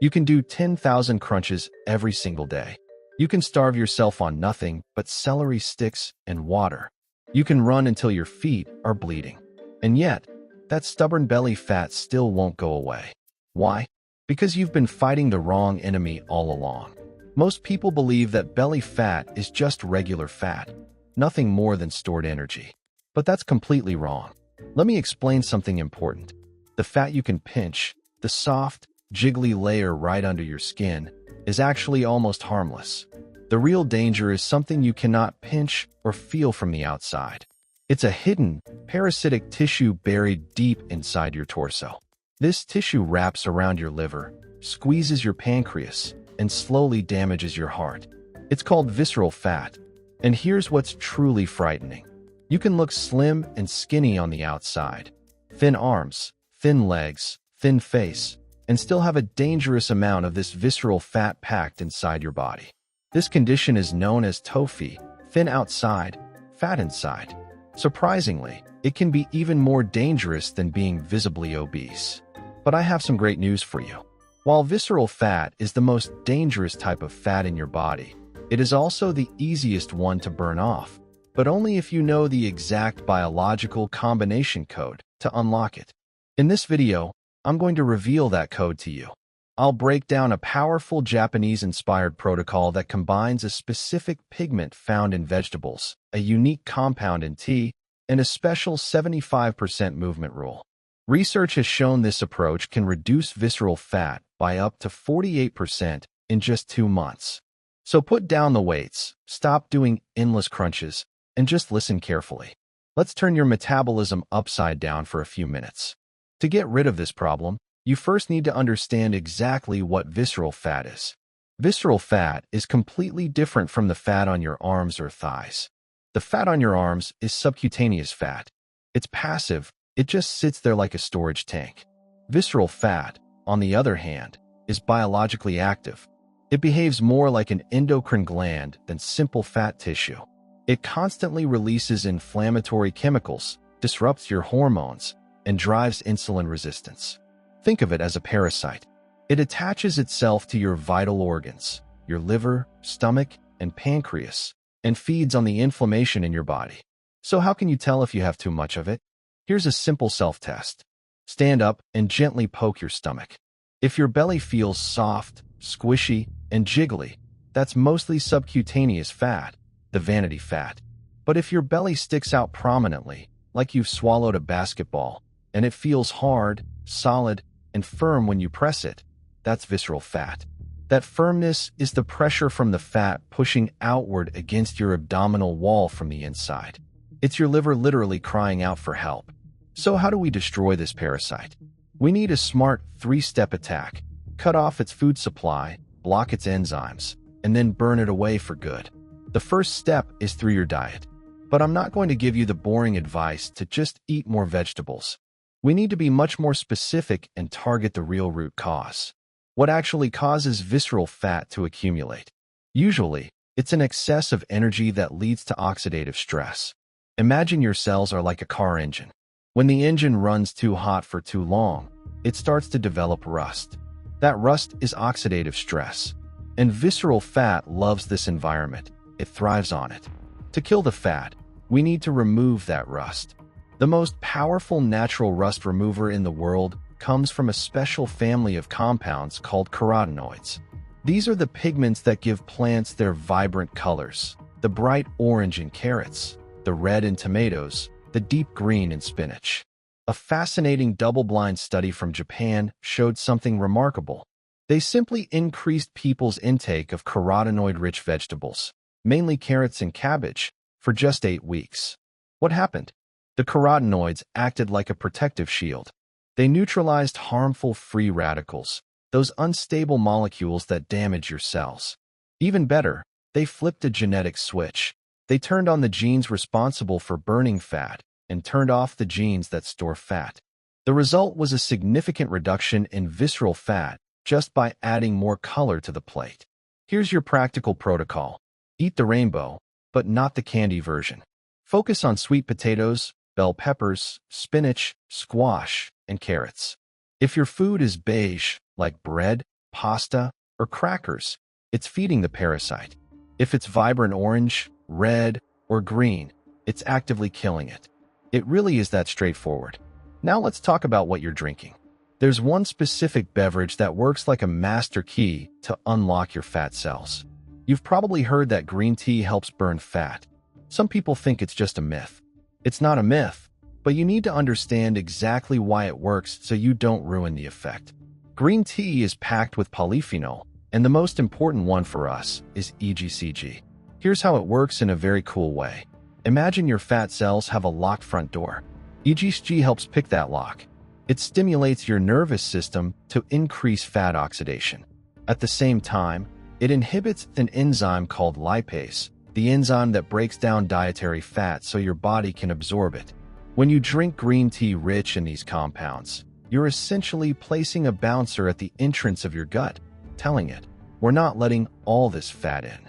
You can do 10,000 crunches every single day. You can starve yourself on nothing but celery sticks and water. You can run until your feet are bleeding. And yet, that stubborn belly fat still won't go away. Why? Because you've been fighting the wrong enemy all along. Most people believe that belly fat is just regular fat, nothing more than stored energy. But that's completely wrong. Let me explain something important. The fat you can pinch, the soft, jiggly layer right under your skin, is actually almost harmless. The real danger is something you cannot pinch or feel from the outside. It's a hidden, parasitic tissue buried deep inside your torso. This tissue wraps around your liver, squeezes your pancreas, and slowly damages your heart. It's called visceral fat. And here's what's truly frightening. You can look slim and skinny on the outside, thin arms, thin legs, thin face, and still have a dangerous amount of this visceral fat packed inside your body. This condition is known as TOFI, thin outside, fat inside. Surprisingly, it can be even more dangerous than being visibly obese. But I have some great news for you. While visceral fat is the most dangerous type of fat in your body, it is also the easiest one to burn off, but only if you know the exact biological combination code to unlock it. In this video, I'm going to reveal that code to you. I'll break down a powerful Japanese-inspired protocol that combines a specific pigment found in vegetables, a unique compound in tea, and a special 75% movement rule. Research has shown this approach can reduce visceral fat by up to 48% in just 2 months. So put down the weights, stop doing endless crunches, and just listen carefully. Let's turn your metabolism upside down for a few minutes. To get rid of this problem, you first need to understand exactly what visceral fat is. Visceral fat is completely different from the fat on your arms or thighs. The fat on your arms is subcutaneous fat. It's passive, it just sits there like a storage tank. Visceral fat, on the other hand, is biologically active. It behaves more like an endocrine gland than simple fat tissue. It constantly releases inflammatory chemicals, disrupts your hormones, and drives insulin resistance. Think of it as a parasite. It attaches itself to your vital organs, your liver, stomach, and pancreas, and feeds on the inflammation in your body. So how can you tell if you have too much of it? Here's a simple self-test. Stand up and gently poke your stomach. If your belly feels soft, squishy, and jiggly, that's mostly subcutaneous fat, the vanity fat. But if your belly sticks out prominently, like you've swallowed a basketball, and it feels hard, solid, and firm when you press it, that's visceral fat. That firmness is the pressure from the fat pushing outward against your abdominal wall from the inside. It's your liver literally crying out for help. So how do we destroy this parasite? We need a smart 3-step attack. Cut off its food supply, block its enzymes, and then burn it away for good. The first step is through your diet. But I'm not going to give you the boring advice to just eat more vegetables. We need to be much more specific and target the real root cause. What actually causes visceral fat to accumulate? Usually, it's an excess of energy that leads to oxidative stress. Imagine your cells are like a car engine. When the engine runs too hot for too long, it starts to develop rust. That rust is oxidative stress. And visceral fat loves this environment. It thrives on it. To kill the fat, we need to remove that rust. The most powerful natural rust remover in the world comes from a special family of compounds called carotenoids. These are the pigments that give plants their vibrant colors, the bright orange in carrots, the red in tomatoes, the deep green in spinach. A fascinating double-blind study from Japan showed something remarkable. They simply increased people's intake of carotenoid-rich vegetables, mainly carrots and cabbage, for just 8 weeks. What happened? The carotenoids acted like a protective shield. They neutralized harmful free radicals, those unstable molecules that damage your cells. Even better, they flipped a genetic switch. They turned on the genes responsible for burning fat and turned off the genes that store fat. The result was a significant reduction in visceral fat just by adding more color to the plate. Here's your practical protocol. Eat the rainbow, but not the candy version. Focus on sweet potatoes, bell peppers, spinach, squash, and carrots. If your food is beige, like bread, pasta, or crackers, it's feeding the parasite. If it's vibrant orange, red, or green, it's actively killing it. It really is that straightforward. Now let's talk about what you're drinking. There's one specific beverage that works like a master key to unlock your fat cells. You've probably heard that green tea helps burn fat. Some people think it's just a myth. It's not a myth, but you need to understand exactly why it works so you don't ruin the effect. Green tea is packed with polyphenol, and the most important one for us is EGCG. Here's how it works in a very cool way. Imagine your fat cells have a locked front door. EGCG helps pick that lock. It stimulates your nervous system to increase fat oxidation. At the same time, it inhibits an enzyme called lipase, the enzyme that breaks down dietary fat so your body can absorb it. When you drink green tea rich in these compounds, you're essentially placing a bouncer at the entrance of your gut, telling it, "We're not letting all this fat in."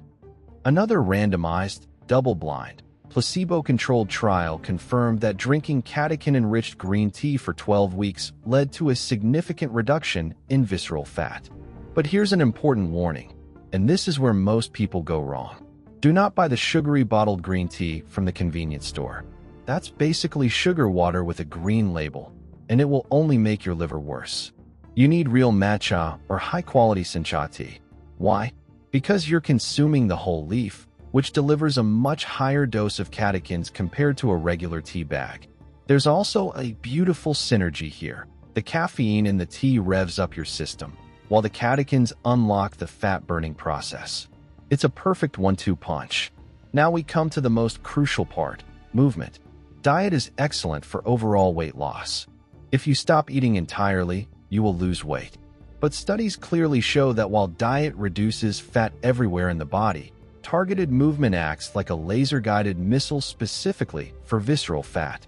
Another randomized, double-blind, placebo-controlled trial confirmed that drinking catechin-enriched green tea for 12 weeks led to a significant reduction in visceral fat. But here's an important warning, and this is where most people go wrong. Do not buy the sugary bottled green tea from the convenience store. That's basically sugar water with a green label, and it will only make your liver worse. You need real matcha or high-quality sencha tea. Why? Because you're consuming the whole leaf, which delivers a much higher dose of catechins compared to a regular tea bag. There's also a beautiful synergy here. The caffeine in the tea revs up your system, while the catechins unlock the fat-burning process. It's a perfect 1-2 punch. Now we come to the most crucial part, movement. Diet is excellent for overall weight loss. If you stop eating entirely, you will lose weight. But studies clearly show that while diet reduces fat everywhere in the body, targeted movement acts like a laser-guided missile specifically for visceral fat.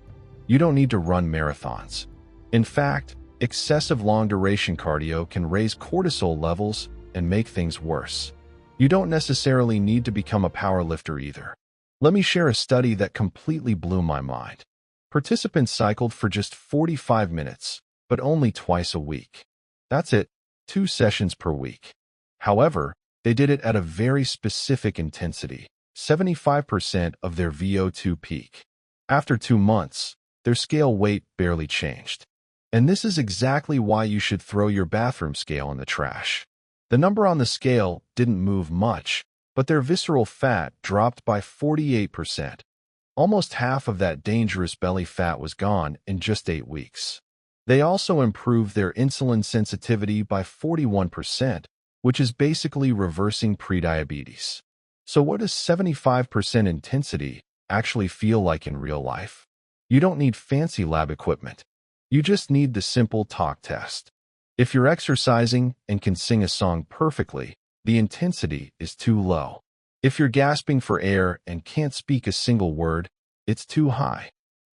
You don't need to run marathons. In fact, excessive long-duration cardio can raise cortisol levels and make things worse. You don't necessarily need to become a powerlifter either. Let me share a study that completely blew my mind. Participants cycled for just 45 minutes, but only twice a week. That's it, 2 sessions per week. However, they did it at a very specific intensity, 75% of their VO2 peak. After 2 months, their scale weight barely changed. And this is exactly why you should throw your bathroom scale in the trash. The number on the scale didn't move much, but their visceral fat dropped by 48%. Almost half of that dangerous belly fat was gone in just 8 weeks. They also improved their insulin sensitivity by 41%, which is basically reversing prediabetes. So what does 75% intensity actually feel like in real life? You don't need fancy lab equipment. You just need the simple talk test. If you're exercising and can sing a song perfectly, the intensity is too low. If you're gasping for air and can't speak a single word, it's too high.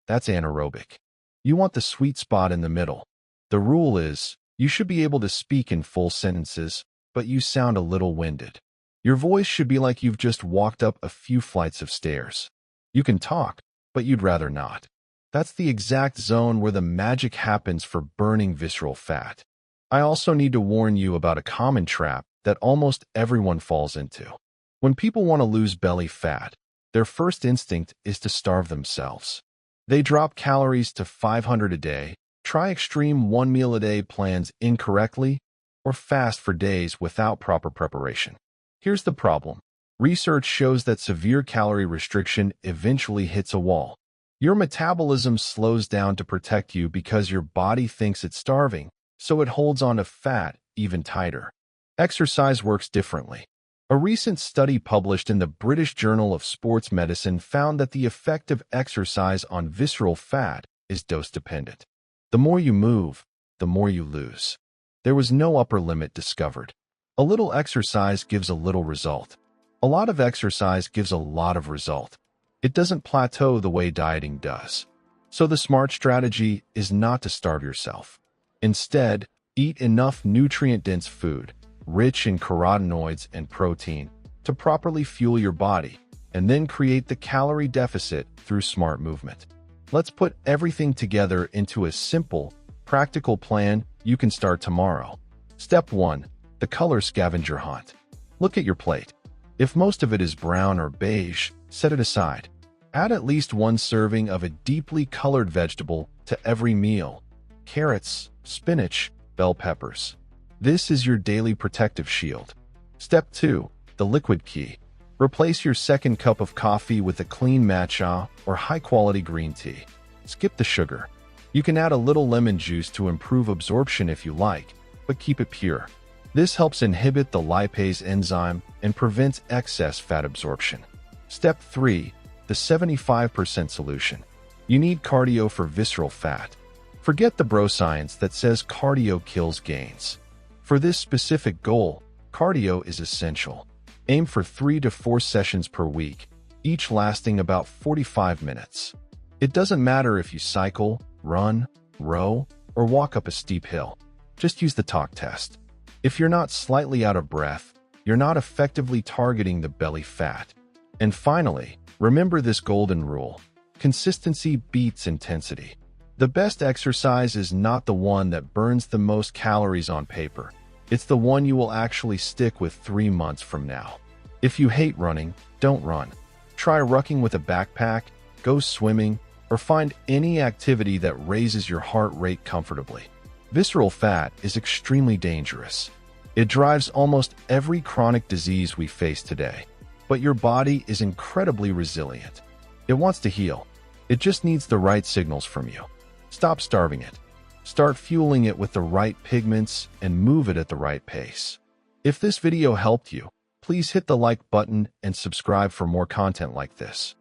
That's anaerobic. You want the sweet spot in the middle. The rule is, you should be able to speak in full sentences, but you sound a little winded. Your voice should be like you've just walked up a few flights of stairs. You can talk, but you'd rather not. That's the exact zone where the magic happens for burning visceral fat. I also need to warn you about a common trap that almost everyone falls into. When people want to lose belly fat, their first instinct is to starve themselves. They drop calories to 500 a day, try extreme 1-meal-a-day plans incorrectly, or fast for days without proper preparation. Here's the problem. Research shows that severe calorie restriction eventually hits a wall. Your metabolism slows down to protect you because your body thinks it's starving, so it holds on to fat even tighter. Exercise works differently. A recent study published in the British Journal of Sports Medicine found that the effect of exercise on visceral fat is dose-dependent. The more you move, the more you lose. There was no upper limit discovered. A little exercise gives a little result. A lot of exercise gives a lot of result. It doesn't plateau the way dieting does. So the smart strategy is not to starve yourself. Instead, eat enough nutrient-dense food, rich in carotenoids and protein, to properly fuel your body, and then create the calorie deficit through smart movement. Let's put everything together into a simple, practical plan you can start tomorrow. Step 1. the color scavenger hunt. Look at your plate. If most of it is brown or beige, set it aside. Add at least one serving of a deeply colored vegetable to every meal. Carrots, spinach, bell peppers. This is your daily protective shield. Step 2. The liquid key. Replace your second cup of coffee with a clean matcha or high-quality green tea. Skip the sugar. You can add a little lemon juice to improve absorption if you like, but keep it pure. This helps inhibit the lipase enzyme and prevents excess fat absorption. Step 3. The 75% solution. You need cardio for visceral fat. Forget the bro science that says cardio kills gains. For this specific goal, cardio is essential. Aim for 3 to 4 sessions per week, each lasting about 45 minutes. It doesn't matter if you cycle, run, row, or walk up a steep hill. Just use the talk test. If you're not slightly out of breath, you're not effectively targeting the belly fat. And finally, remember this golden rule. Consistency beats intensity. The best exercise is not the one that burns the most calories on paper. It's the one you will actually stick with 3 months from now. If you hate running, don't run. Try rucking with a backpack, go swimming, or find any activity that raises your heart rate comfortably. Visceral fat is extremely dangerous. It drives almost every chronic disease we face today. But your body is incredibly resilient. It wants to heal. It just needs the right signals from you. Stop starving it. Start fueling it with the right pigments and move it at the right pace. If this video helped you, please hit the like button and subscribe for more content like this.